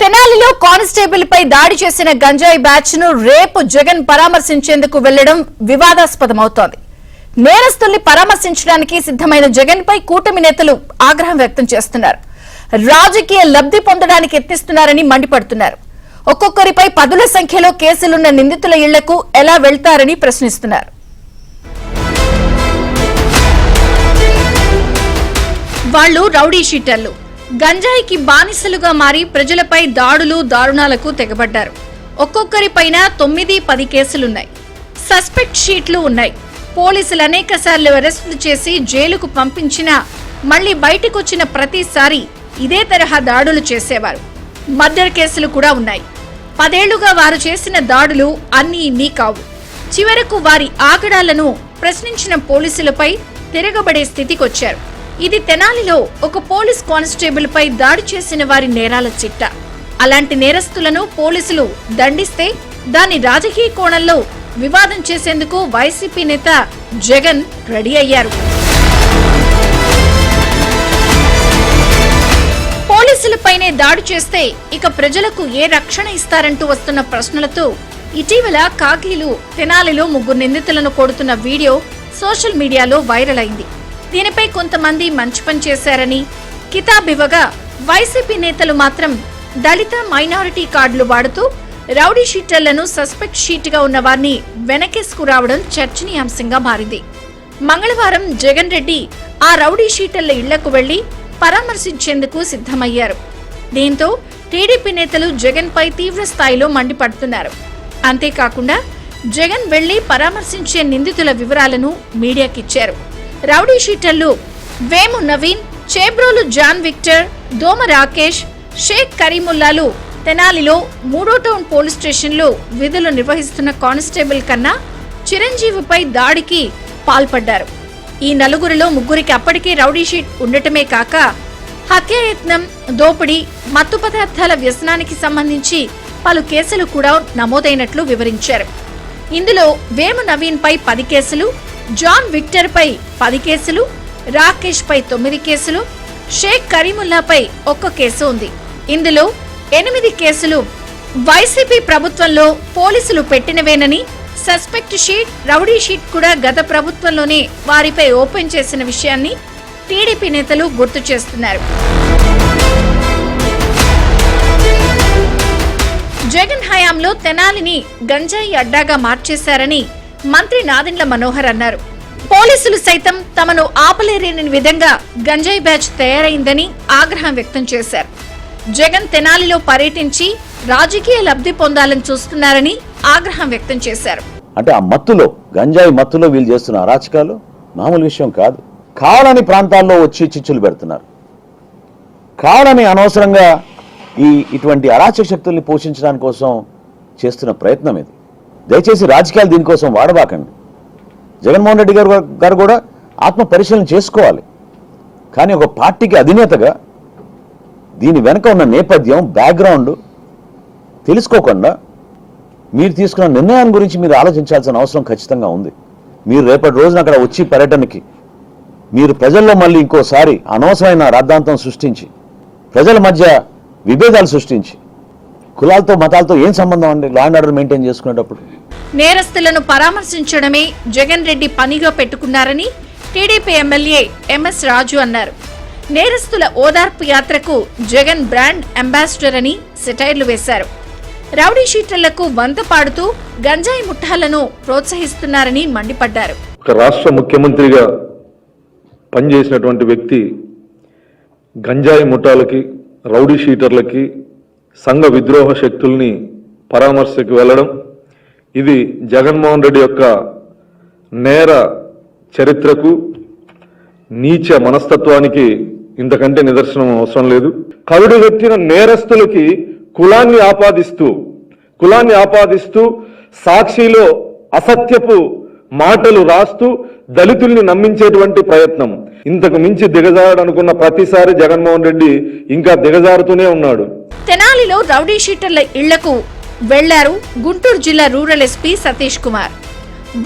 తెనాలిలో కానిస్టేబుల్ పై దాడి చేసిన గంజాయి బ్యాచ్ ను రేపు జగన్ పరామర్శించేందుకు వెళ్లడం వివాదాస్పదమవుతోంది. నేరస్తుల్ని పరామర్శించడానికి సిద్ధమైన జగన్ పై కూటమి నేతలు ఆగ్రహం వ్యక్తం చేస్తున్నారు. రాజకీయ లబ్ధి పొందడానికి యత్నిస్తున్నారని మండిపడుతున్నారు. ఒక్కొక్కరిపై పదుల సంఖ్యలో కేసులున్న నిందితుల ఇళ్లకు ఎలా వెళ్తారని ప్రశ్నిస్తున్నారు. వాళ్లు రౌడీ షీటర్లు, గంజాయికి బానిసలుగా మారి ప్రజలపై దాడులు దారుణాలకు తెగబడ్డారు. ఒక్కొక్కరిపైన 9-10 కేసులున్నాయి. సస్పెక్ట్ షీట్లు ఉన్నాయి. పోలీసులు అనేక సార్లు అరెస్టులు చేసి జైలుకు పంపించినా మళ్లీ బయటకొచ్చిన ప్రతిసారి ఇదే తరహా దాడులు చేసేవారు. మర్డర్ కేసులు కూడా ఉన్నాయి. 10 ఏళ్లుగా వారు చేసిన దాడులు అన్నీ ఇన్ని కావు. చివరకు వారి ఆగడాలను ప్రశ్నించిన పోలీసులపై తిరగబడే స్థితికొచ్చారు. ఇది తెనాలిలో ఒక పోలీస్ కానిస్టేబుల్ పై దాడి చేసిన వారి నేరాల చిట్టా. అలాంటి నేరస్తులను పోలీసులు దండిస్తే దాన్ని రాజకీయ కోణంలో వివాదం చేసేందుకు వైసీపీ నేత జగన్ రెడీ అయ్యారు. పోలీసులపైనే దాడి చేస్తే ఇక ప్రజలకు ఏ రక్షణ ఇస్తారంటూ వస్తున్న ప్రశ్నలతో ఇటీవల కాకీలు తెనాలిలో 3 నిందితులను కొడుతున్న వీడియో సోషల్ మీడియాలో వైరల్ అయింది. దీనిపై కొంతమంది మంచి పని చేశారని కితాబివ్వగా, వైసీపీ నేతలు మాత్రం దళిత మైనారిటీ కార్డులు వాడుతూ రౌడీ షీటర్లను సస్పెక్ట్ షీట్ గా ఉన్న వారిని వెనకేసుకురావడం చర్చనీయాంశంగా మారింది. మంగళవారం జగన్ రెడ్డి ఆ రౌడీ షీటర్ల ఇళ్లకు వెళ్లి పరామర్శించేందుకు సిద్ధమయ్యారు. దీంతో టీడీపీ నేతలు జగన్ పై తీవ్ర స్థాయిలో మండిపడుతున్నారు. అంతేకాకుండా జగన్ వెళ్లి పరామర్శించే నిందితుల వివరాలను మీడియాకిచ్చారు. రౌడీ షీటర్లు వేము నవీన్, చేబ్రోలు జాన్ విక్టర్, దోమ రాకేష్, షేక్ కరీముల్లాలు తెనాలిలో 3వ టౌన్ పోలీస్ స్టేషన్లో విధులు నిర్వహిస్తున్న కానిస్టేబుల్ కన్నా చిరంజీవిపై దాడికి పాల్పడ్డారు. ఈ నలుగురిలో 3కి అప్పటికే రౌడీ షీట్ ఉండటమే కాక హత్యాయత్నం, దోపిడీ, మత్తు పదార్థాల వ్యసనానికి సంబంధించి పలు కేసులు కూడా నమోదైనట్లు వివరించారు. ఇందులో వేము నవీన్ పై 10 కేసులు, జాన్ విక్టర్ పై 10 కేసులు, రాకేష్ పై 9 కేసులు, షేక్ కరీముల్లాపై 1 కేసు ఉంది. ఇందులో 8 కేసులు వైసీపీ ప్రభుత్వంలో పోలీసులు పెట్టినవేనని, సస్పెక్ట్ షీట్, రౌడీ షీట్ కూడా గత ప్రభుత్వంలోనే వారిపై ఓపెన్ చేసిన విషయాన్ని టీడీపీ నేతలు గుర్తు చేస్తున్నారు. జగన్ హయాంలో తెనాలిని గంజాయి అడ్డాగా మార్చేశారని మంత్రి నాదెండ్ల మనోహర్ అన్నారు. పోలీసులు సైతం తమను ఆపలేరని విధంగా గంజాయి బ్యాచ్ తయారైందని ఆగ్రహం వ్యక్తం చేశారు. జగన్ తెనాలిలో పర్యటించి రాజకీయ లబ్ధి పొందాలని చూస్తున్నారని ఆగ్రహం వ్యక్తం చేశారు. అంటే ఆ మత్తులో, గంజాయి మత్తులో వీళ్ళు చేస్తున్న అరాచకాలు మామూలు విషయం కాదు. కావాలని ప్రాంతాల్లో వచ్చి చిచ్చులు పెడుతున్నారు. కావాలని అనవసరంగా ఇటువంటి అరాచక శక్తుల్ని పోషించడానికి కోసం చేస్తున్న ప్రయత్నం ఇది. దయచేసి రాజకీయాలు దీనికోసం వాడబాకండి. జగన్మోహన్ రెడ్డి గారు కూడా ఆత్మ పరిశీలన చేసుకోవాలి. కానీ ఒక పార్టీకి అధినేతగా దీని వెనక ఉన్న నేపథ్యం, బ్యాక్గ్రౌండ్ తెలుసుకోకుండా మీరు తీసుకున్న నిర్ణయాన్ని గురించి మీరు ఆలోచించాల్సిన అవసరం ఖచ్చితంగా ఉంది. మీరు రేపటి రోజున అక్కడ వచ్చి పర్యటనకి మీరు ప్రజల్లో మళ్ళీ ఇంకోసారి అనవసరమైన రాద్ధాంతం సృష్టించి, ప్రజల మధ్య విభేదాలు సృష్టించి, కులాలతో మతాలతో ఏం సంబంధం అండి లా అండ్ ఆర్డర్ మెయింటైన్ చేసుకునేటప్పుడు? నేరస్తులను పరామర్శించడమే జగన్ రెడ్డి పనిగా పెట్టుకున్నారని టీడీపీ ఎమ్మెల్యే ఎంఎస్ రాజు అన్నారు. నేరస్తుల ఓదార్పు యాత్రకు జగన్ బ్రాండ్ అంబాసిడర్ అని సెటైర్లు వేశారు. రౌడీ షీటర్లకు వంత పాడుతూ గంజాయి ముఠాలను ప్రోత్సహిస్తున్నారని మండిపడ్డారు. ఒక రాష్ట్ర ముఖ్యమంత్రిగా పనిచేసినటువంటి వ్యక్తి గంజాయి ముఠాలకి, రౌడీ షీటర్లకి, సంఘ విద్రోహ శక్తుల్ని పరామర్శకు వెళ్లడం, ఇది జగన్మోహన్ రెడ్డి యొక్క నేర చరిత్రకు, నీచ మనస్తత్వానికి ఇంతకంటే నిదర్శనం అవసరం లేదు. కవిడు వ్యక్తిన నేరస్తులకి కులాన్ని ఆపాదిస్తూ సాక్షిలో అసత్యపు మాటలు రాస్తూ దళితుల్ని నమ్మించేటువంటి ప్రయత్నం. ఇంతకు మించి దిగజారనుకున్న ప్రతిసారి జగన్మోహన్ రెడ్డి ఇంకా దిగజారుతూనే ఉన్నాడు. తెనాలిలో రౌడీ షీటర్ల ఇళ్లకు వెళ్లారు గుంటూరు జిల్లా రూరల్ ఎస్పీ సతీష్ కుమార్.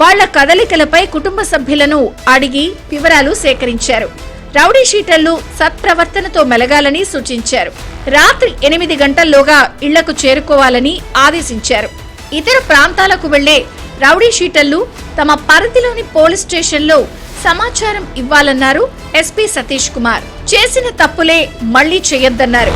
వాళ్ల కదలికలపై కుటుంబ సభ్యులను అడిగి వివరాలు సేకరించారు. రౌడీ షీటర్లు సత్ప్రవర్తనతో మెలగాలని సూచించారు. రాత్రి 8 గంటల్లోగా ఇళ్లకు చేరుకోవాలని ఆదేశించారు. ఇతర ప్రాంతాలకు వెళ్లే రౌడీ షీటర్లు తమ పరిధిలోని పోలీస్ స్టేషన్లో సమాచారం ఇవ్వాలన్నారు ఎస్పీ సతీష్ కుమార్. చేసిన తప్పులే మళ్లీ చేయొద్దన్నారు.